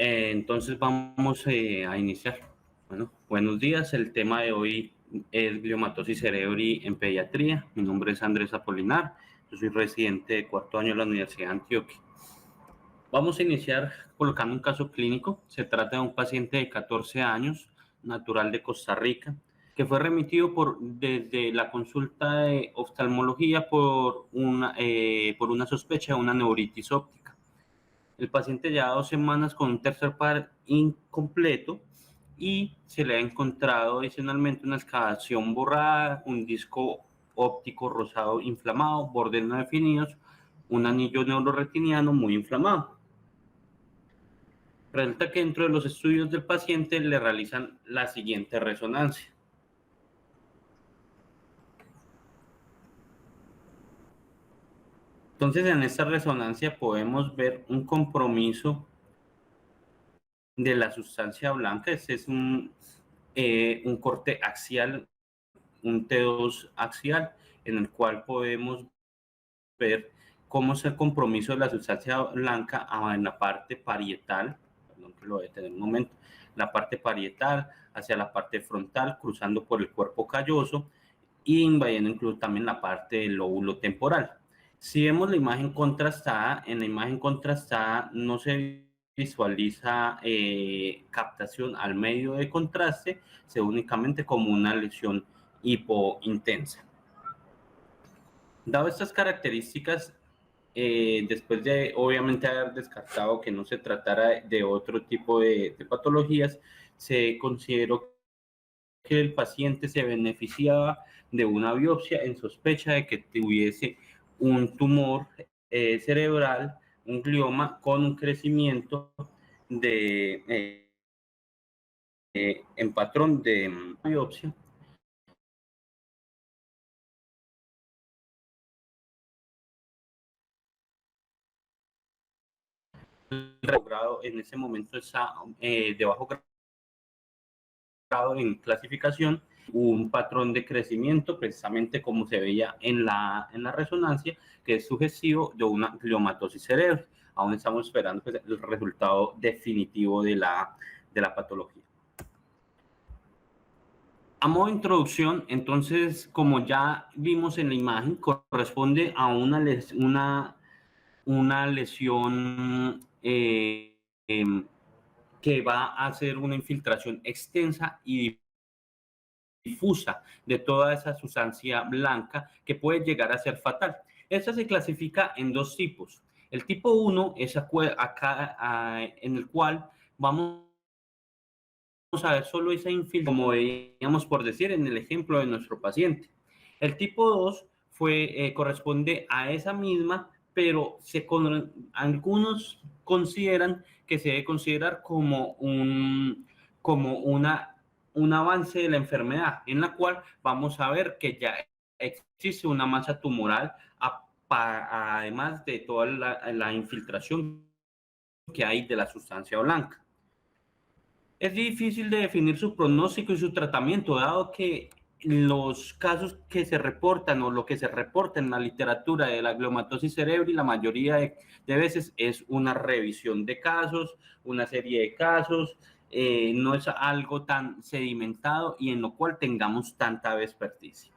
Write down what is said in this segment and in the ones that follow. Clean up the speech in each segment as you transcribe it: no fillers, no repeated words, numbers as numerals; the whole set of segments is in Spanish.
Entonces vamos a iniciar. Bueno, buenos días. El tema de hoy es gliomatosis cerebri en pediatría. Mi nombre es Andrés Apolinar. Yo soy residente de cuarto año de la Universidad de Antioquia. Vamos a iniciar colocando un caso clínico. Se trata de un paciente de 14 años, natural de Costa Rica, que fue remitido desde la consulta de oftalmología por una sospecha de una neuritis óptica. El paciente lleva 2 semanas con un tercer par incompleto y se le ha encontrado adicionalmente una excavación borrada, un disco óptico rosado inflamado, bordes no definidos, un anillo neuroretiniano muy inflamado. Resulta que dentro de los estudios del paciente le realizan la siguiente resonancia. Entonces, en esta resonancia podemos ver un compromiso de la sustancia blanca. Este es un corte axial, un T2 axial, en el cual podemos ver cómo es el compromiso de la sustancia blanca en la parte parietal, perdón que lo voy a detener un momento, la parte parietal hacia la parte frontal, cruzando por el cuerpo calloso y invadiendo incluso también la parte del lóbulo temporal. Si vemos la imagen contrastada, en la imagen contrastada no se visualiza captación al medio de contraste, se ve únicamente como una lesión hipointensa. Dado estas características, después de obviamente haber descartado que no se tratara de otro tipo de patologías, se consideró que el paciente se beneficiaba de una biopsia en sospecha de que tuviese un tumor cerebral, un glioma con un crecimiento en patrón de biopsia. En ese momento está de bajo grado en clasificación, un patrón de crecimiento, precisamente como se veía en la resonancia, que es sugestivo de una gliomatosis cerebral. Aún estamos esperando pues, el resultado definitivo de la patología. A modo de introducción, entonces, como ya vimos en la imagen, corresponde a una lesión que va a hacer una infiltración extensa y difusa de toda esa sustancia blanca que puede llegar a ser fatal. Esta se clasifica en dos tipos. El tipo 1 es acá en el cual vamos a ver solo esa infiltración, como veíamos por decir en el ejemplo de nuestro paciente. El tipo 2 corresponde a esa misma, pero algunos consideran que se debe considerar como un avance de la enfermedad, en la cual vamos a ver que ya existe una masa tumoral, además de toda la infiltración que hay de la sustancia blanca. Es difícil de definir su pronóstico y su tratamiento, dado que los casos que se reportan o lo que se reporta en la literatura de la gliomatosis cerebri, la mayoría de veces es una revisión de casos, una serie de casos, no es algo tan sedimentado y en lo cual tengamos tanta experticia.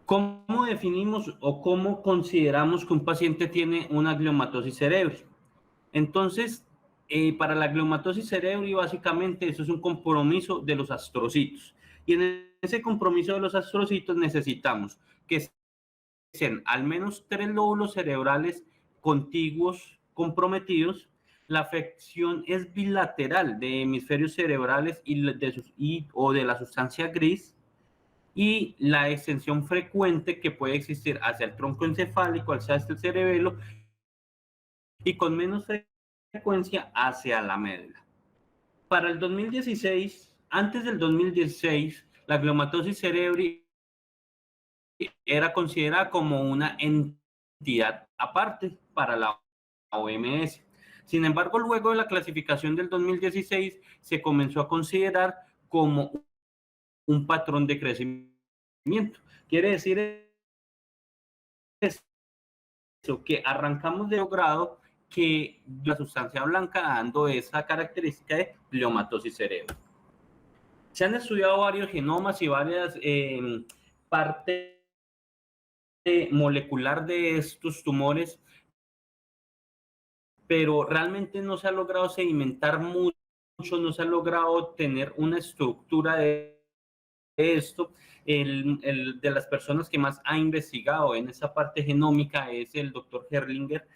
¿Cómo definimos o cómo consideramos que un paciente tiene una gliomatosis cerebri? Entonces, para la gliomatosis cerebri, básicamente, eso es un compromiso de los astrocitos. Y en ese compromiso de los astrocitos necesitamos que sean al menos 3 lóbulos cerebrales contiguos comprometidos. La afección es bilateral de hemisferios cerebrales o de la sustancia gris, y la extensión frecuente que puede existir hacia el tronco encefálico, hacia el cerebelo, y con menos frecuencia hacia la médula. Para el 2016, antes del 2016, la gliomatosis cerebri era considerada como una entidad aparte para la OMS. Sin embargo, luego de la clasificación del 2016, se comenzó a considerar como un patrón de crecimiento. Quiere decir eso, que arrancamos de grado que la sustancia blanca dando esa característica de gliomatosis cerebri. Se han estudiado varios genomas y varias partes molecular de estos tumores, pero realmente no se ha logrado sedimentar mucho, no se ha logrado tener una estructura de esto. De las personas que más ha investigado en esa parte genómica es el doctor Herlinger,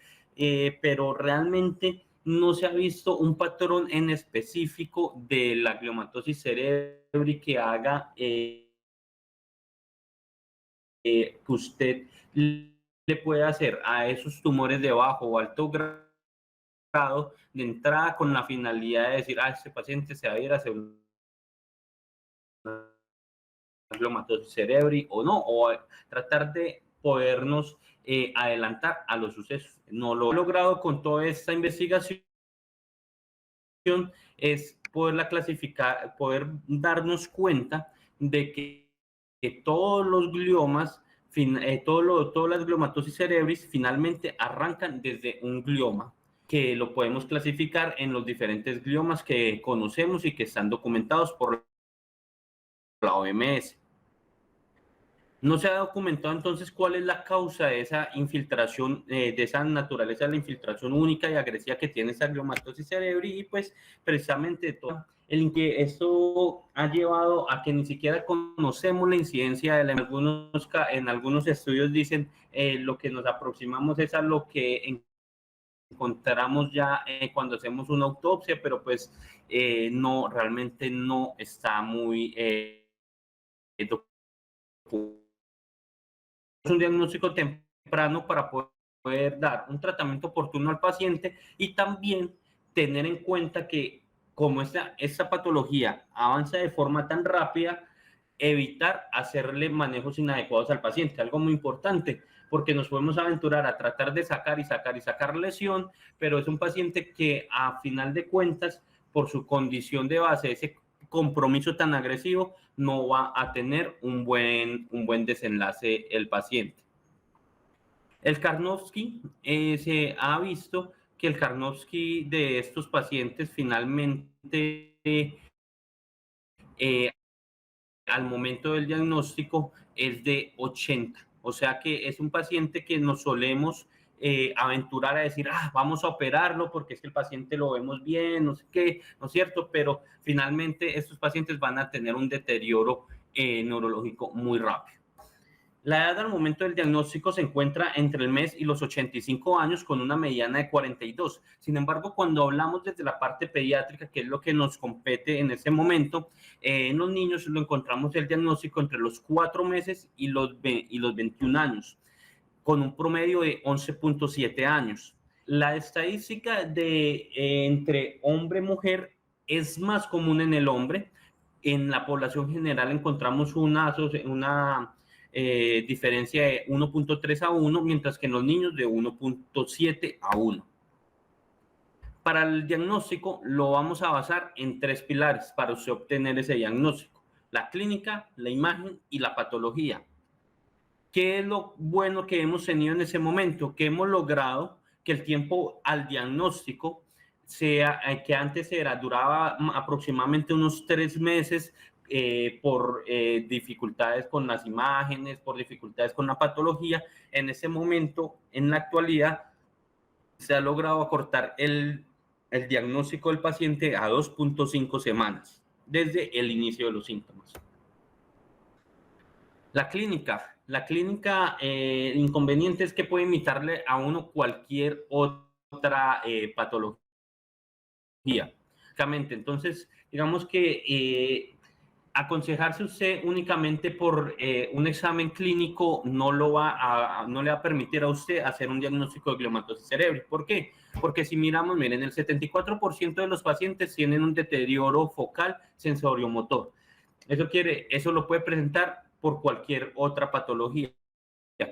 pero realmente no se ha visto un patrón en específico de la gliomatosis cerebri que haga que usted le puede hacer a esos tumores de bajo o alto grado de entrada con la finalidad de decir, este paciente se va a ir a hacer una gliomatosis cerebri o no, o tratar de podernos adelantar a los sucesos. No lo he logrado con toda esta investigación, es poderla clasificar, poder darnos cuenta de que todos los gliomas, todas las gliomatosis cerebris finalmente arrancan desde un glioma, que lo podemos clasificar en los diferentes gliomas que conocemos y que están documentados por la OMS. No se ha documentado entonces cuál es la causa de esa infiltración, de esa naturaleza de la infiltración única y agresiva que tiene esa gliomatosis cerebri, y pues precisamente todo esto ha llevado a que ni siquiera conocemos la incidencia de en algunos estudios dicen lo que nos aproximamos es a lo que encontramos ya cuando hacemos una autopsia, pero pues no, realmente no está muy documentado. Un diagnóstico temprano para poder dar un tratamiento oportuno al paciente y también tener en cuenta que como esta patología avanza de forma tan rápida, evitar hacerle manejos inadecuados al paciente, algo muy importante, porque nos podemos aventurar a tratar de sacar lesión, pero es un paciente que a final de cuentas, por su condición de base, ese compromiso tan agresivo, no va a tener un buen desenlace el paciente. El Karnofsky, se ha visto que el Karnofsky de estos pacientes finalmente al momento del diagnóstico es de 80. O sea que es un paciente que nos solemos aventurar a decir, vamos a operarlo porque es que el paciente lo vemos bien, no sé qué, ¿no es cierto? Pero finalmente estos pacientes van a tener un deterioro neurológico muy rápido. La edad al momento del diagnóstico se encuentra entre el mes y los 85 años con una mediana de 42. Sin embargo, cuando hablamos desde la parte pediátrica, que es lo que nos compete en ese momento, en los niños lo encontramos el diagnóstico entre los 4 meses y los 21 años, con un promedio de 11.7 años. La estadística de entre hombre y mujer es más común en el hombre. En la población general encontramos una diferencia de 1.3 a 1, mientras que en los niños de 1.7 a 1. Para el diagnóstico lo vamos a basar en 3 pilares para usted obtener ese diagnóstico: la clínica, la imagen y la patología. ¿Qué es lo bueno que hemos tenido en ese momento? Que hemos logrado que el tiempo al diagnóstico sea, que antes duraba aproximadamente unos 3 meses, por dificultades con las imágenes, por dificultades con la patología. En ese momento, en la actualidad, se ha logrado acortar el diagnóstico del paciente a 2.5 semanas desde el inicio de los síntomas. La clínica, el inconveniente es que puede imitarle a uno cualquier otra patología. Entonces, digamos que aconsejarse usted únicamente por un examen clínico no le va a permitir a usted hacer un diagnóstico de gliomatosis cerebri. ¿Por qué? Porque si miramos, miren, el 74% de los pacientes tienen un deterioro focal sensoriomotor. Eso lo puede presentar por cualquier otra patología.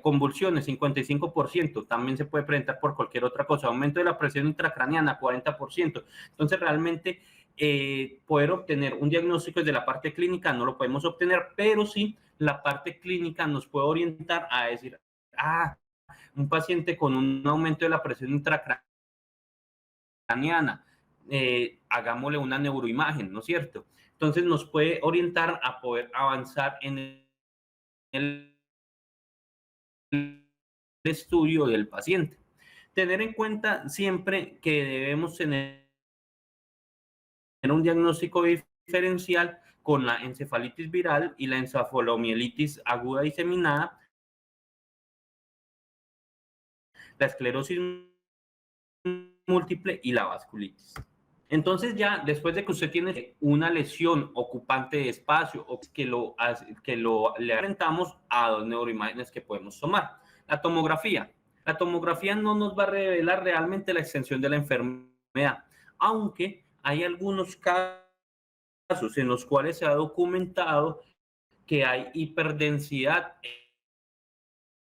Convulsiones, 55%, también se puede presentar por cualquier otra cosa. Aumento de la presión intracraniana, 40%. Entonces, realmente, poder obtener un diagnóstico desde la parte clínica no lo podemos obtener, pero sí la parte clínica nos puede orientar a decir, un paciente con un aumento de la presión intracraniana craniana, hagámosle una neuroimagen, ¿no es cierto? Entonces nos puede orientar a poder avanzar en el estudio del paciente. Tener en cuenta siempre que debemos tener un diagnóstico diferencial con la encefalitis viral y la encefalomielitis aguda diseminada, la esclerosis múltiple y la vasculitis. Entonces ya después de que usted tiene una lesión ocupante de espacio o le enfrentamos a dos neuroimágenes que podemos tomar. La tomografía. La tomografía no nos va a revelar realmente la extensión de la enfermedad, aunque hay algunos casos en los cuales se ha documentado que hay hiperdensidad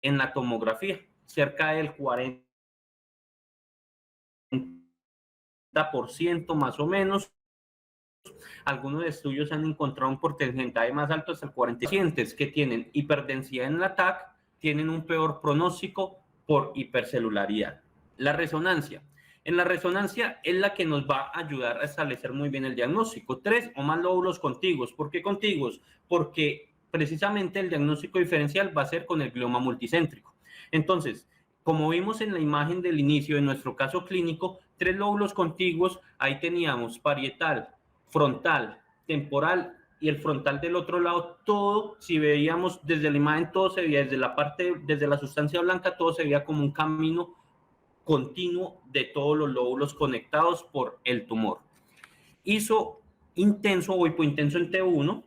en la tomografía, cerca del 40% más o menos. Algunos estudios han encontrado un porcentaje más alto, hasta el 40%. Pacientes que tienen hiperdensidad en la TAC tienen un peor pronóstico por hipercelularidad. La resonancia. En la resonancia es la que nos va a ayudar a establecer muy bien el diagnóstico. 3 o más lóbulos contiguos. ¿Por qué contiguos? Porque precisamente el diagnóstico diferencial va a ser con el glioma multicéntrico. Entonces, como vimos en la imagen del inicio de nuestro caso clínico, 3 lóbulos contiguos, ahí teníamos parietal, frontal, temporal y el frontal del otro lado. Todo, si veíamos desde la imagen, todo se veía desde la parte, desde la sustancia blanca, todo se veía como un camino continuo de todos los lóbulos conectados por el tumor. Hizo intenso o hipointenso en T1,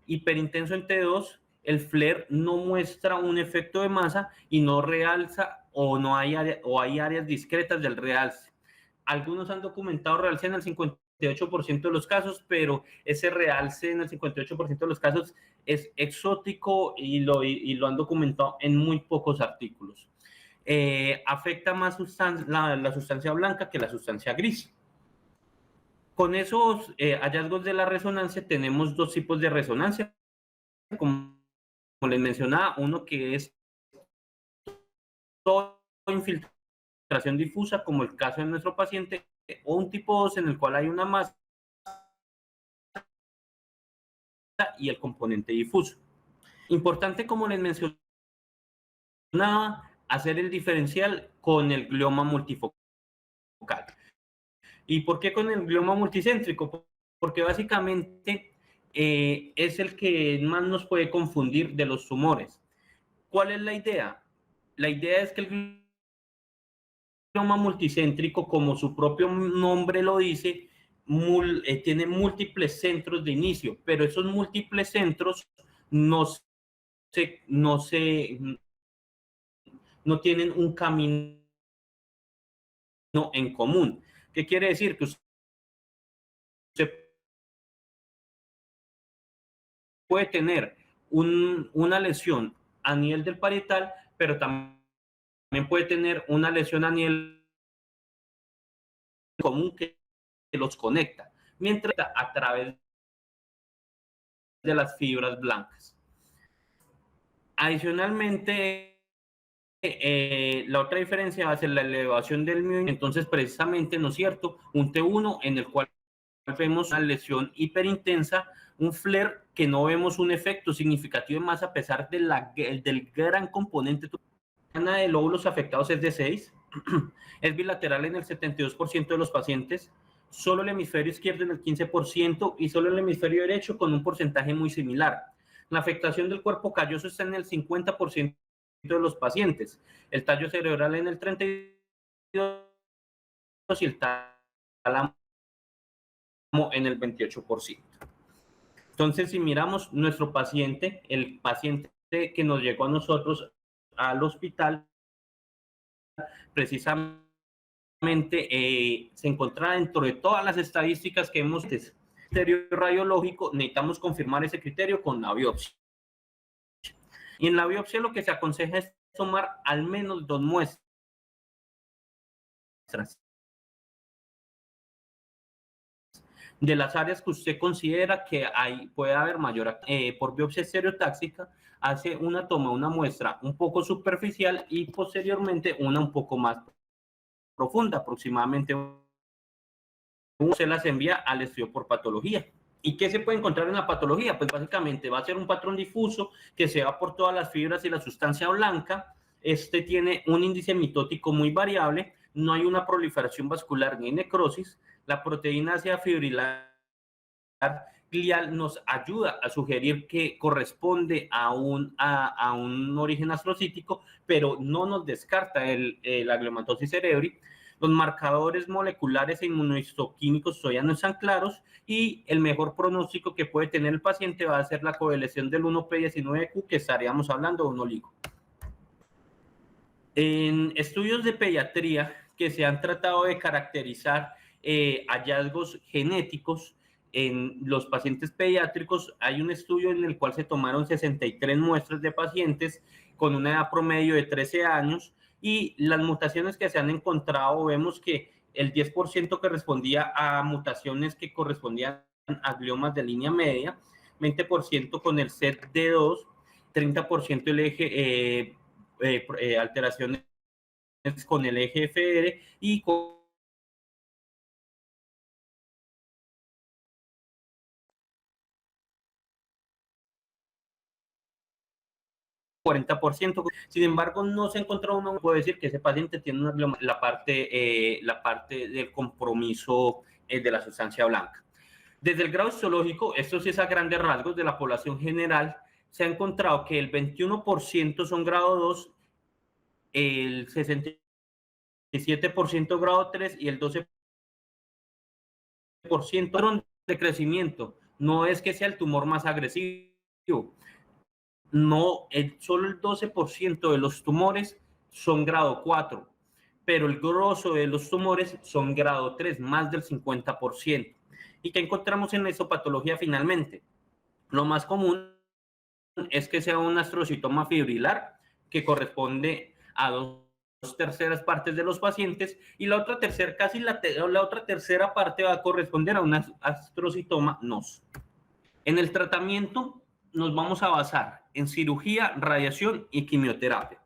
hiperintenso en T2, el FLAIR no muestra un efecto de masa y no realza o hay áreas discretas del realce. Algunos han documentado realce en el 58% de los casos, pero ese realce en el 58% de los casos es exótico y lo han documentado en muy pocos artículos. Afecta más la sustancia blanca que la sustancia gris. Con esos hallazgos de la resonancia tenemos dos tipos de resonancia, como les mencionaba, uno que es todo infiltración difusa, como el caso de nuestro paciente, o un tipo 2 en el cual hay una masa y el componente difuso. Importante, como les mencionaba, hacer el diferencial con el glioma multifocal. ¿Y por qué con el glioma multicéntrico? Porque básicamente es el que más nos puede confundir de los tumores. ¿Cuál es la idea? La idea es que el glioma multicéntrico, como su propio nombre lo dice, tiene múltiples centros de inicio, pero esos múltiples centros no tienen un camino en común. ¿Qué quiere decir? Que usted puede tener una lesión a nivel del parietal, pero también puede tener una lesión a nivel común que los conecta, mientras a través de las fibras blancas. Adicionalmente, la otra diferencia va a ser la elevación del mioin. Entonces, precisamente, ¿no es cierto? Un T1 en el cual vemos una lesión hiperintensa, un FLAIR que no vemos un efecto significativo de masa a pesar del gran componente. La de lóbulos afectados es de 6, es bilateral en el 72% de los pacientes, solo el hemisferio izquierdo en el 15% y solo el hemisferio derecho con un porcentaje muy similar. La afectación del cuerpo calloso está en el 50% de los pacientes, el tallo cerebral en el 32% y el tálamo en el 28%. Entonces, si miramos nuestro paciente, el paciente que nos llegó a nosotros al hospital, precisamente se encontraba dentro de todas las estadísticas que hemos visto. Criterio radiológico, necesitamos confirmar ese criterio con la biopsia. Y en la biopsia lo que se aconseja es tomar al menos 2 muestras de las áreas que usted considera que puede haber mayor por biopsia estereotáxica. Hace una toma, una muestra un poco superficial y posteriormente una un poco más profunda, aproximadamente se las envía al estudio por patología. ¿Y qué se puede encontrar en la patología? Pues básicamente va a ser un patrón difuso que se va por todas las fibras y la sustancia blanca. Este tiene un índice mitótico muy variable, no hay una proliferación vascular ni necrosis. La proteína ácida fibrilar glial nos ayuda a sugerir que corresponde a un origen astrocítico, pero no nos descarta la gliomatosis cerebri. Los marcadores moleculares e inmunohistoquímicos todavía no están claros y el mejor pronóstico que puede tener el paciente va a ser la coelección del 1P19Q, que estaríamos hablando de un oligo. En estudios de pediatría que se han tratado de caracterizar hallazgos genéticos en los pacientes pediátricos, hay un estudio en el cual se tomaron 63 muestras de pacientes con una edad promedio de 13 años y las mutaciones que se han encontrado, vemos que el 10% que respondía a mutaciones que correspondían a gliomas de línea media, 20% con el SETD2, 30% el eje alteraciones con el EGFR y con 40%. Sin embargo, no se encontró uno, puede decir que ese paciente tiene la parte del compromiso de la sustancia blanca. Desde el grado histológico, esto sí es a grandes rasgos de la población general, se ha encontrado que el 21% son grado 2, el 67% grado 3 y el 12% de crecimiento. No es que sea el tumor más agresivo, no, solo el 12% de los tumores son grado 4, pero el grosso de los tumores son grado 3, más del 50%. ¿Y qué encontramos en la histopatología finalmente? Lo más común es que sea un astrocitoma fibrilar que corresponde a dos terceras partes de los pacientes y la otra tercera, casi la otra tercera parte va a corresponder a un astrocitoma NOS. En el tratamiento nos vamos a basar en cirugía, radiación y quimioterapia.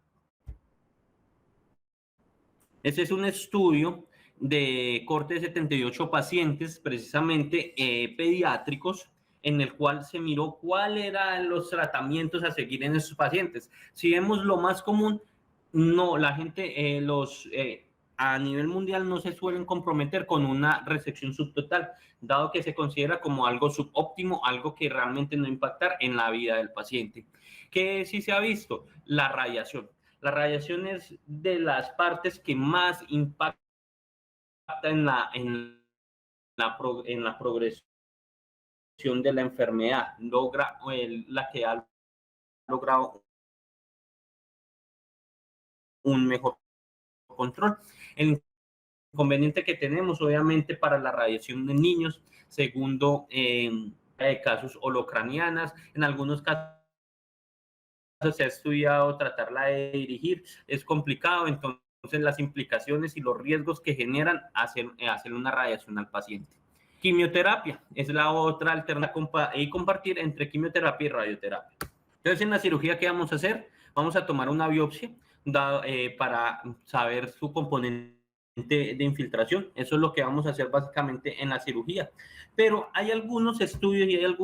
Este es un estudio de corte de 78 pacientes, precisamente pediátricos, en el cual se miró cuáles eran los tratamientos a seguir en esos pacientes. Si vemos lo más común, no, la gente, a nivel mundial no se suelen comprometer con una resección subtotal, dado que se considera como algo subóptimo, algo que realmente no impactar en la vida del paciente. ¿Qué sí se ha visto? La radiación. La radiación es de las partes que más impacta en la progresión de la enfermedad. Logra la que ha logrado un mejor control. El inconveniente que tenemos, obviamente, para la radiación de niños, segundo, casos holocranianas, en algunos casos se ha estudiado tratarla de dirigir, es complicado, entonces las implicaciones y los riesgos que generan hacer una radiación al paciente. Quimioterapia es la otra alternativa y compartir entre quimioterapia y radioterapia. Entonces, en la cirugía, ¿qué vamos a hacer? Vamos a tomar una biopsia para saber su componente de infiltración. Eso es lo que vamos a hacer básicamente en la cirugía. Pero hay algunos estudios y hay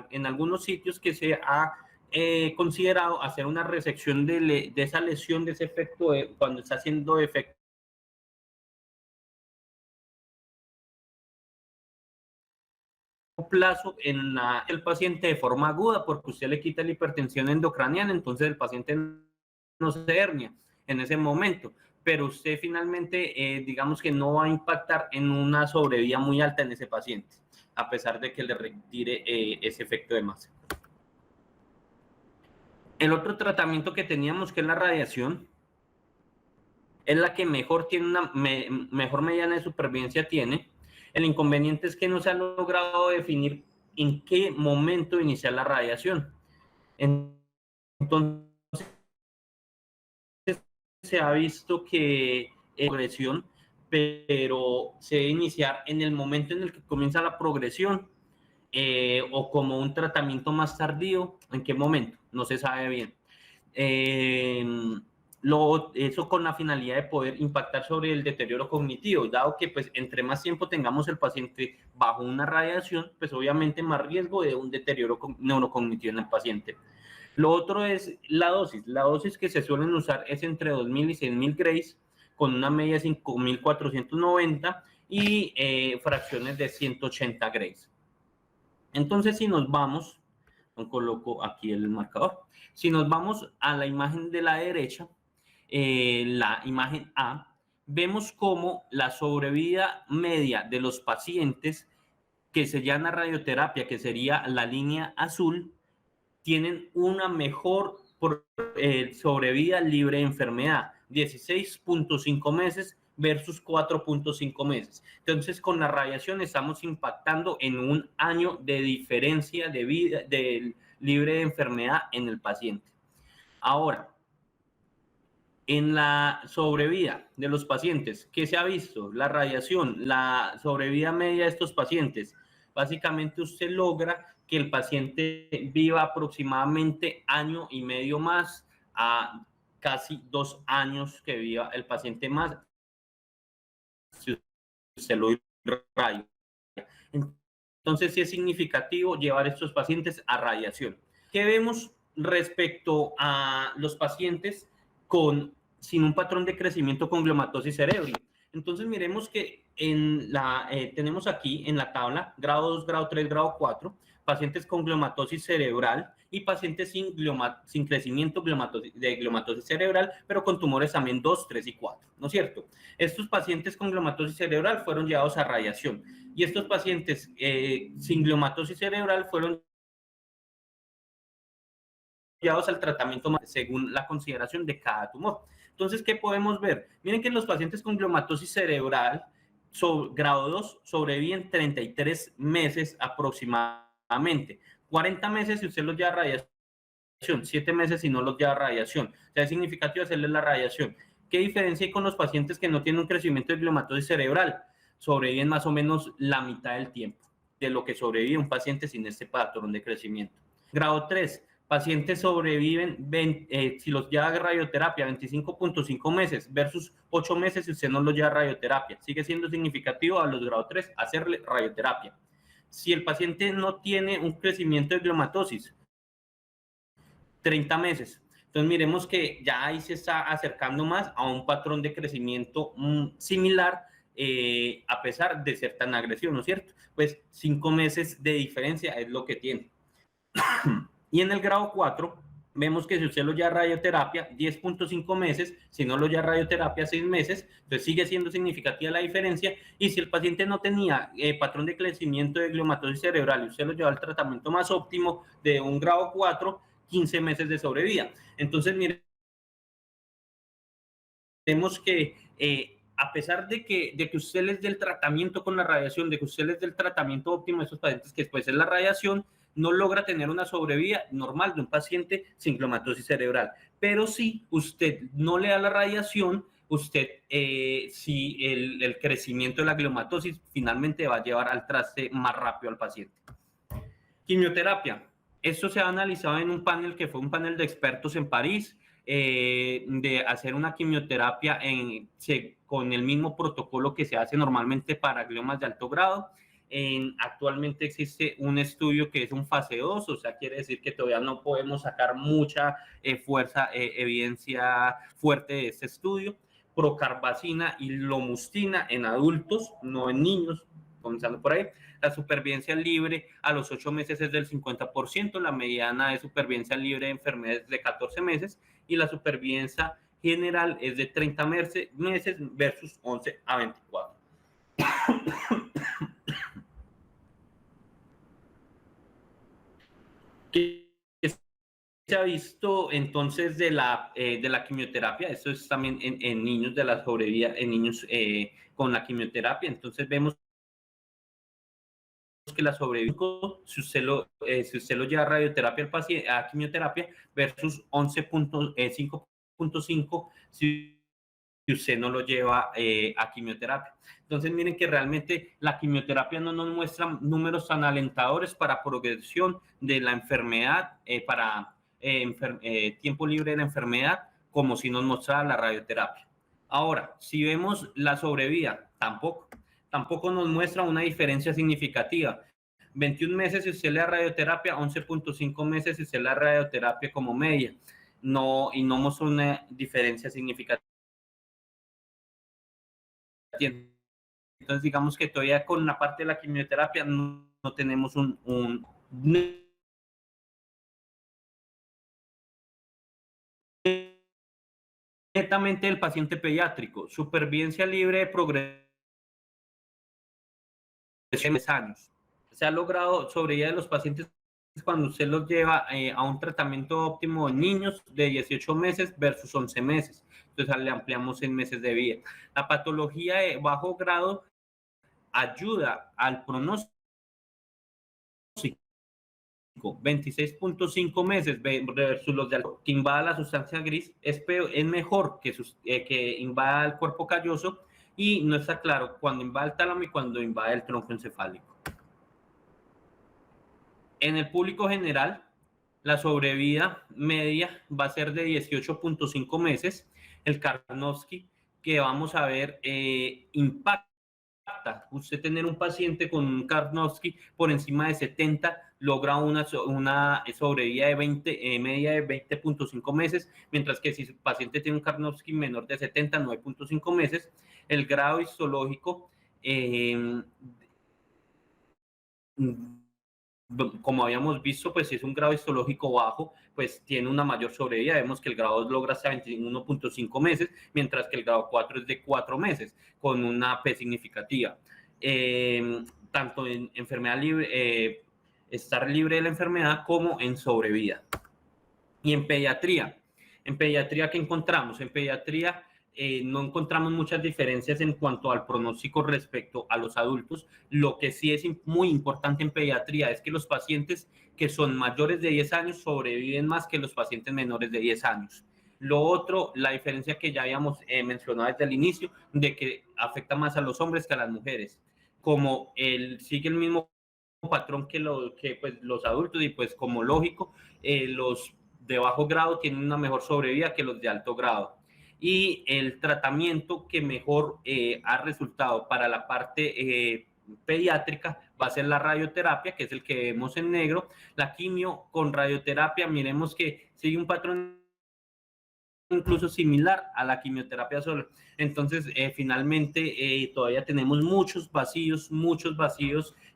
en algunos sitios que se ha considerado hacer una resección de esa lesión, de ese efecto, cuando está haciendo efecto plazo en el paciente de forma aguda, porque usted le quita la hipertensión endocraniana, entonces el paciente no se hernia en ese momento, pero usted finalmente, digamos que no va a impactar en una sobrevida muy alta en ese paciente, a pesar de que le retire ese efecto de masa. El otro tratamiento que teníamos, que es la radiación, es la que mejor tiene mejor mediana de supervivencia tiene. El inconveniente es que no se ha logrado definir en qué momento iniciar la radiación. Entonces, se ha visto que progresión, pero se debe iniciar en el momento en el que comienza la progresión o como un tratamiento más tardío. ¿En qué momento? No se sabe bien. Eso con la finalidad de poder impactar sobre el deterioro cognitivo, dado que pues entre más tiempo tengamos el paciente bajo una radiación, pues obviamente más riesgo de un deterioro neurocognitivo en el paciente. Lo otro es la dosis. La dosis que se suelen usar es entre 2.000 y 6.000 grays, con una media de 5.490 y fracciones de 180 grays. Entonces, si nos vamos, coloco aquí el marcador, si nos vamos a la imagen de la derecha, la imagen A, vemos cómo la sobrevida media de los pacientes que se llama radioterapia, que sería la línea azul, tienen una mejor sobrevida libre de enfermedad, 16.5 meses versus 4.5 meses. Entonces, con la radiación estamos impactando en un año de diferencia de vida libre de enfermedad en el paciente. Ahora, en la sobrevida de los pacientes, ¿qué se ha visto? La radiación, la sobrevida media de estos pacientes. Básicamente usted logra que el paciente viva aproximadamente año y medio más a casi 2 años que viva el paciente más si usted lo irradia. Entonces sí es significativo llevar estos pacientes a radiación. ¿Qué vemos respecto a los pacientes sin un patrón de crecimiento con gliomatosis cerebri? Entonces miremos que tenemos aquí en la tabla grado 2, grado 3, grado 4, pacientes con gliomatosis cerebral y pacientes sin crecimiento de gliomatosis cerebral, pero con tumores también 2, 3 y 4, ¿no es cierto? Estos pacientes con gliomatosis cerebral fueron llevados a radiación y estos pacientes sin gliomatosis cerebral fueron llevados al tratamiento según la consideración de cada tumor. Entonces, ¿qué podemos ver? Miren que los pacientes con gliomatosis cerebral grado 2 sobreviven 33 meses aproximadamente. 40 meses si usted los lleva a radiación, 7 meses si no los lleva a radiación. O sea, es significativo hacerles la radiación. ¿Qué diferencia hay con los pacientes que no tienen un crecimiento de gliomatosis cerebral? Sobreviven más o menos la mitad del tiempo de lo que sobrevive un paciente sin este patrón de crecimiento. Grado 3, pacientes sobreviven, si los lleva a radioterapia, 25.5 meses versus 8 meses si usted no los lleva a radioterapia. Sigue siendo significativo a los grado 3 hacerle radioterapia. Si el paciente no tiene un crecimiento de gliomatosis, 30 meses. Entonces miremos que ya ahí se está acercando más a un patrón de crecimiento similar, a pesar de ser tan agresivo, ¿no es cierto? Pues 5 meses de diferencia es lo que tiene. Y en el grado 4, vemos que si usted lo lleva a radioterapia, 10.5 meses, si no lo lleva a radioterapia, 6 meses, entonces sigue siendo significativa la diferencia. Y si el paciente no tenía patrón de crecimiento de gliomatosis cerebral y usted lo lleva al tratamiento más óptimo de un grado 4, 15 meses de sobrevida. Entonces, miren, vemos que a pesar de que usted les dé el tratamiento con la radiación, de que usted les dé el tratamiento óptimo a esos pacientes, que después es la radiación, no logra tener una sobrevida normal de un paciente sin gliomatosis cerebral. Pero si usted no le da la radiación, si el crecimiento de la gliomatosis finalmente va a llevar al traste más rápido al paciente. Quimioterapia. Esto se ha analizado en un panel que fue un panel de expertos en París, de hacer una quimioterapia con el mismo protocolo que se hace normalmente para gliomas de alto grado. Actualmente existe un estudio que es un fase 2, o sea, quiere decir que todavía no podemos sacar mucha evidencia fuerte de este estudio. Procarbazina y lomustina en adultos, no en niños, comenzando por ahí. La supervivencia libre a los 8 meses es del 50%, la mediana de supervivencia libre de enfermedades de 14 meses y la supervivencia general es de 30 meses versus 11 a 24. ¿Qué se ha visto entonces de la quimioterapia? Esto es también en niños de la sobrevida, en niños con la quimioterapia. Entonces vemos que la sobrevivencia, si usted lo lleva a radioterapia a quimioterapia versus 5.5 si usted no lo lleva a quimioterapia. Entonces miren que realmente la quimioterapia no nos muestra números tan alentadores para progresión de la enfermedad, para tiempo libre de la enfermedad, como si nos mostrara la radioterapia. Ahora, si vemos la sobrevida, tampoco nos muestra una diferencia significativa. 21 meses si usted le da radioterapia, 11.5 meses si usted le da radioterapia como media. No, y no muestra una diferencia significativa. Entonces, digamos que todavía con la parte de la quimioterapia no tenemos un netamente del paciente pediátrico, supervivencia libre de progresión de años. Se ha logrado sobrevivir de los pacientes cuando usted los lleva a un tratamiento óptimo en niños de 18 meses versus 11 meses. Entonces le ampliamos 6 meses de vida. La patología de bajo grado ayuda al pronóstico. 26.5 meses versus los de que invada la sustancia gris es mejor que invada el cuerpo calloso, y no está claro cuando invade el tálamo y cuando invade el tronco encefálico. En el público general, la sobrevida media va a ser de 18.5 meses. El Karnofsky que vamos a ver impacta. Usted tener un paciente con un Karnofsky por encima de 70 logra una sobrevida de media de 20.5 meses, mientras que si su paciente tiene un Karnofsky menor de 70, 9.5 meses. El grado histológico, como habíamos visto, pues si es un grado histológico bajo, pues tiene una mayor sobrevida. Vemos que el grado 2 logra hasta 21.5 meses, mientras que el grado 4 es de 4 meses, con una P significativa. Tanto en enfermedad libre, estar libre de la enfermedad, como en sobrevida. Y en pediatría, ¿qué encontramos? En pediatría no encontramos muchas diferencias en cuanto al pronóstico respecto a los adultos. Lo que sí es muy importante en pediatría es que los pacientes que son mayores de 10 años sobreviven más que los pacientes menores de 10 años. Lo otro, la diferencia que ya habíamos mencionado desde el inicio, de que afecta más a los hombres que a las mujeres. Como sigue el mismo patrón que pues, los adultos, y pues como lógico, los de bajo grado tienen una mejor sobrevida que los de alto grado. Y el tratamiento que mejor ha resultado para la parte pediátrica va a ser la radioterapia, que es el que vemos en negro. La quimio con radioterapia, miremos que sigue un patrón incluso similar a la quimioterapia sola. Entonces, finalmente, todavía tenemos muchos vacíos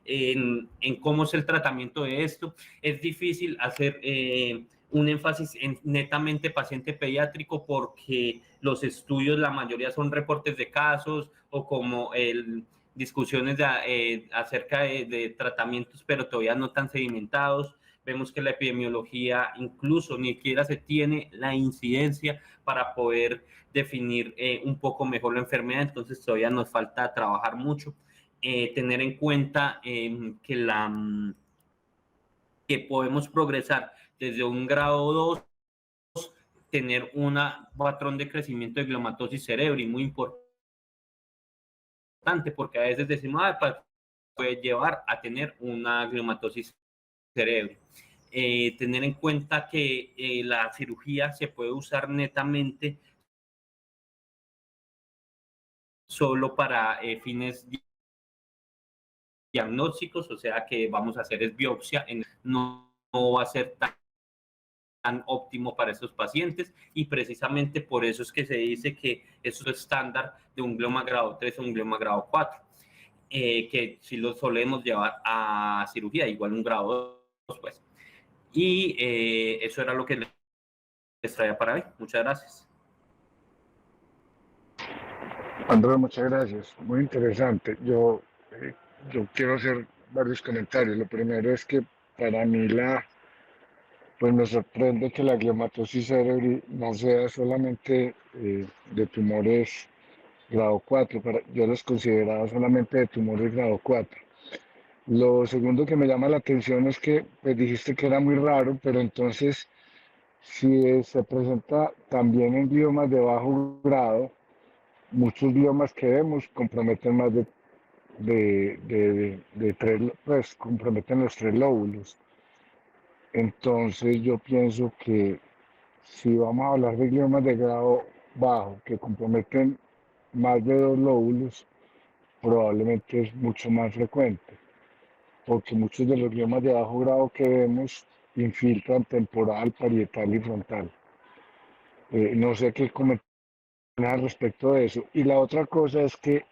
en cómo es el tratamiento de esto. Es difícil hacer un énfasis en netamente paciente pediátrico, porque los estudios, la mayoría son reportes de casos o como discusiones acerca de tratamientos, pero todavía no tan sedimentados. Vemos que la epidemiología incluso ni siquiera se tiene la incidencia para poder definir un poco mejor la enfermedad. Entonces todavía nos falta trabajar mucho. Tener en cuenta que podemos progresar desde un grado 2, tener un patrón de crecimiento de gliomatosis cerebri muy importante, porque a veces decimos, puede llevar a tener una gliomatosis cerebri. Tener en cuenta que la cirugía se puede usar netamente solo para fines diagnósticos, o sea que vamos a hacer es biopsia, no va a ser tan óptimo para esos pacientes, y precisamente por eso es que se dice que eso es estándar de un glioma grado 3 o un glioma grado 4, que si lo solemos llevar a cirugía, igual un grado 2, pues. Y eso era lo que les traía para hoy. Muchas gracias. Andrés, muchas gracias. Muy interesante. Yo quiero hacer varios comentarios. Lo primero es que para mí pues me sorprende que la gliomatosis cerebri no sea solamente de tumores grado 4. Yo los consideraba solamente de tumores grado 4. Lo segundo que me llama la atención es que pues dijiste que era muy raro, pero entonces si se presenta también en gliomas de bajo grado, muchos gliomas que vemos comprometen más de tres, pues comprometen los tres lóbulos. Entonces yo pienso que si vamos a hablar de gliomas de grado bajo que comprometen más de dos lóbulos, probablemente es mucho más frecuente, porque muchos de los gliomas de bajo grado que vemos infiltran temporal, parietal y frontal. No sé qué comentar al respecto de eso. Y la otra cosa es que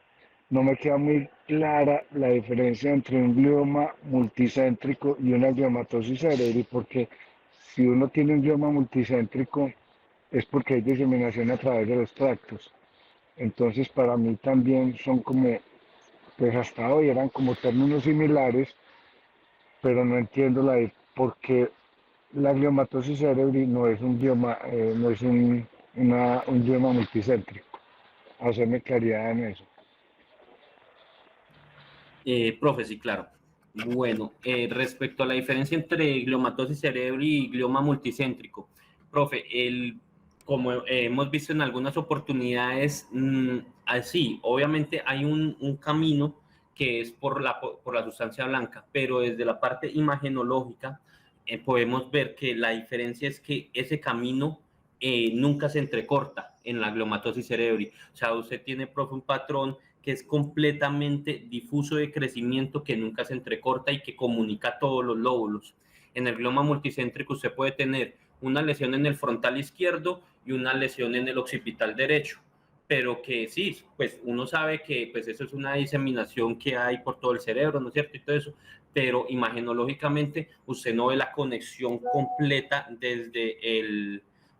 no me queda muy clara la diferencia entre un glioma multicéntrico y una gliomatosis cerebri, porque si uno tiene un glioma multicéntrico es porque hay diseminación a través de los tractos. Entonces, para mí también son como, pues hasta hoy eran como términos similares, pero no entiendo por qué la gliomatosis cerebri no es un glioma, no es un glioma multicéntrico. Hacerme claridad en eso. Profe, sí, claro. Bueno, respecto a la diferencia entre gliomatosis cerebri y glioma multicéntrico, profe, como hemos visto en algunas oportunidades, así, obviamente hay un camino que es por la sustancia blanca, pero desde la parte imagenológica podemos ver que la diferencia es que ese camino nunca se entrecorta en la gliomatosis cerebri. O sea, usted tiene, profe, un patrón que es completamente difuso de crecimiento, que nunca se entrecorta y que comunica todos los lóbulos. En el glioma multicéntrico usted puede tener una lesión en el frontal izquierdo y una lesión en el occipital derecho, pero que sí, pues uno sabe que pues eso es una diseminación que hay por todo el cerebro, ¿no es cierto? Y todo eso, pero imagenológicamente usted no ve la conexión completa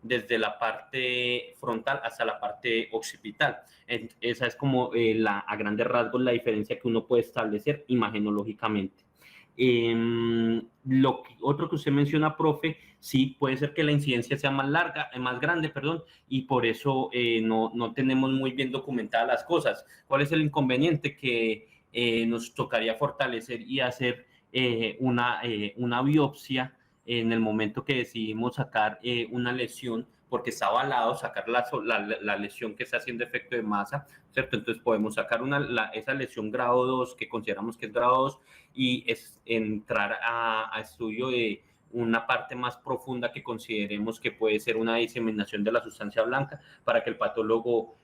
desde la parte frontal hasta la parte occipital. Esa es como a grandes rasgos la diferencia que uno puede establecer imagenológicamente. Otro que usted menciona, profe, sí, puede ser que la incidencia sea más larga, más grande, perdón, y por eso no tenemos muy bien documentadas las cosas. ¿Cuál es el inconveniente? Que nos tocaría fortalecer y hacer una biopsia en el momento que decidimos sacar una lesión, porque está avalado sacar la lesión que está haciendo efecto de masa, ¿cierto? Entonces podemos sacar esa lesión grado 2 que consideramos que es grado 2 y entrar a estudio de una parte más profunda que consideremos que puede ser una diseminación de la sustancia blanca para que el patólogo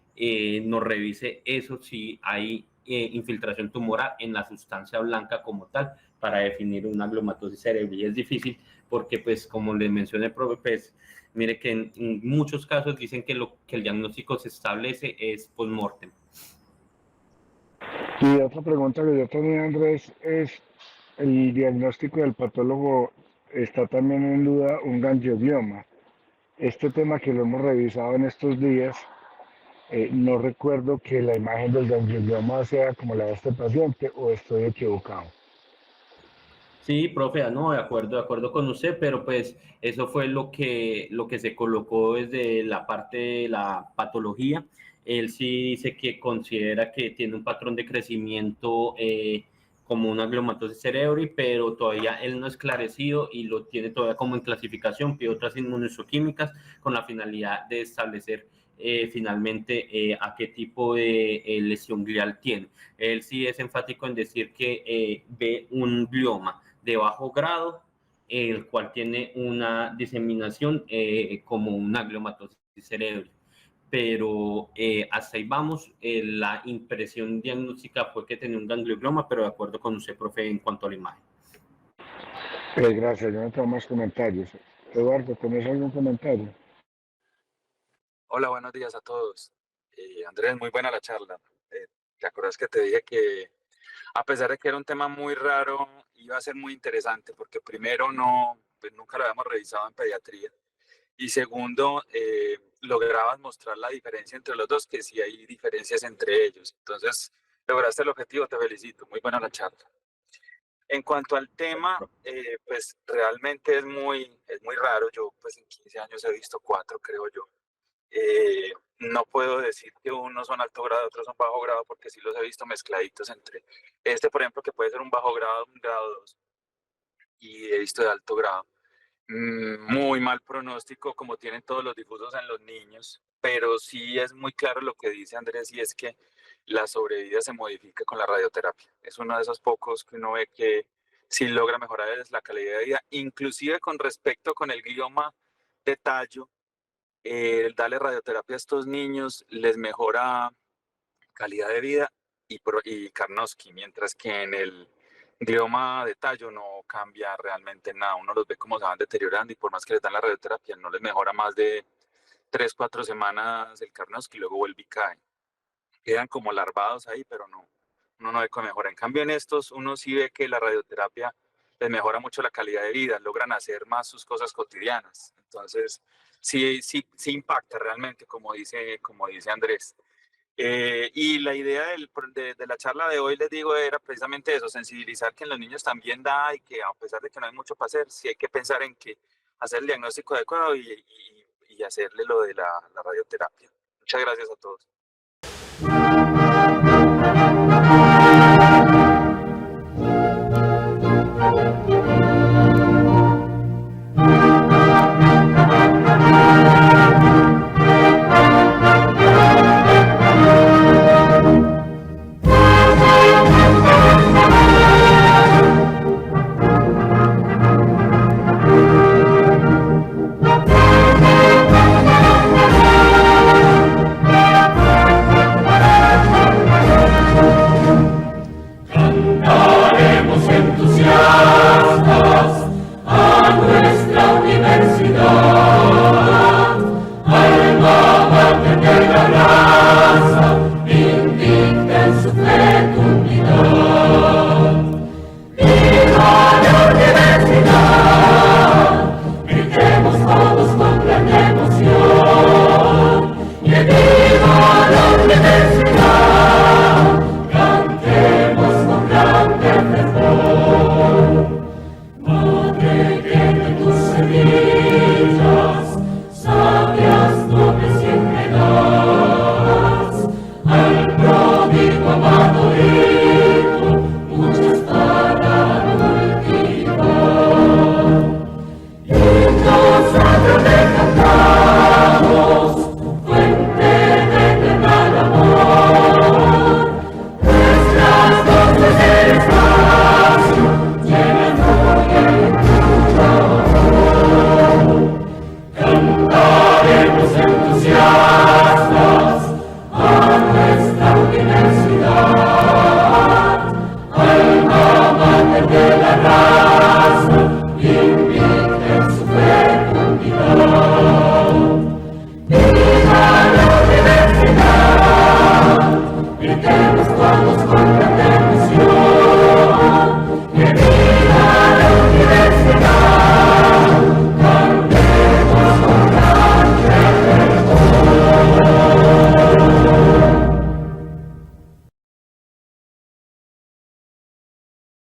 nos revise eso, si hay infiltración tumoral en la sustancia blanca como tal, para definir una gliomatosis cerebral. Es difícil porque, pues, como les mencioné, pues, mire que en muchos casos dicen que el diagnóstico se establece es post-mortem. Y otra pregunta que yo tenía, Andrés, es, el diagnóstico del patólogo está también en duda un ganglioglioma. Este tema que lo hemos revisado en estos días, no recuerdo que la imagen del ganglioma sea como la de este paciente o estoy equivocado. Sí, profe, no, de acuerdo con usted, pero pues eso fue lo que se colocó desde la parte de la patología. Él sí dice que considera que tiene un patrón de crecimiento como una gliomatosis cerebri, pero todavía él no es esclarecido y lo tiene todavía como en clasificación, pide otras inmunohistoquímicas con la finalidad de establecer finalmente a qué tipo de lesión glial tiene. Él sí es enfático en decir que ve un glioma de bajo grado, el cual tiene una diseminación como una gliomatosis cerebral. Pero hasta ahí vamos. La impresión diagnóstica fue que tenía un ganglioma, pero de acuerdo con usted, profe, en cuanto a la imagen. Gracias, yo no tengo más comentarios. Eduardo, ¿tenés algún comentario? Hola, buenos días a todos. Andrés, muy buena la charla. ¿Te acuerdas que te dije que a pesar de que era un tema muy raro, iba a ser muy interesante? Porque primero no, pues nunca lo habíamos revisado en pediatría. Y segundo, lograbas mostrar la diferencia entre los dos, que sí hay diferencias entre ellos. Entonces, lograste el objetivo, te felicito. Muy buena la charla. En cuanto al tema, pues realmente es muy raro. Yo pues en 15 años he visto 4, creo yo. No puedo decir que unos son alto grado, otros son bajo grado, porque sí los he visto mezcladitos entre este, por ejemplo, que puede ser un bajo grado, un grado 2, y he visto de alto grado. Muy mal pronóstico, como tienen todos los difusos en los niños, pero sí es muy claro lo que dice Andrés, y es que la sobrevida se modifica con la radioterapia. Es uno de esos pocos que uno ve que sí logra mejorar la calidad de vida, inclusive con respecto con el glioma de tallo, el darle radioterapia a estos niños les mejora calidad de vida y Karnowski, mientras que en el glioma de tallo no cambia realmente nada. Uno los ve como se van deteriorando y por más que les dan la radioterapia, no les mejora más de 3, 4 semanas el Karnowski, luego vuelve y cae. Quedan como larvados ahí, pero no, uno no ve que mejora. En cambio, en estos, uno sí ve que la radioterapia les mejora mucho la calidad de vida, logran hacer más sus cosas cotidianas. Entonces, sí impacta realmente, como dice Andrés. Y la idea de la charla de hoy, les digo, era precisamente eso, sensibilizar que en los niños también da y que a pesar de que no hay mucho para hacer, sí hay que pensar en que hacer el diagnóstico adecuado y hacerle lo de la radioterapia. Muchas gracias a todos. Gritemos todos contra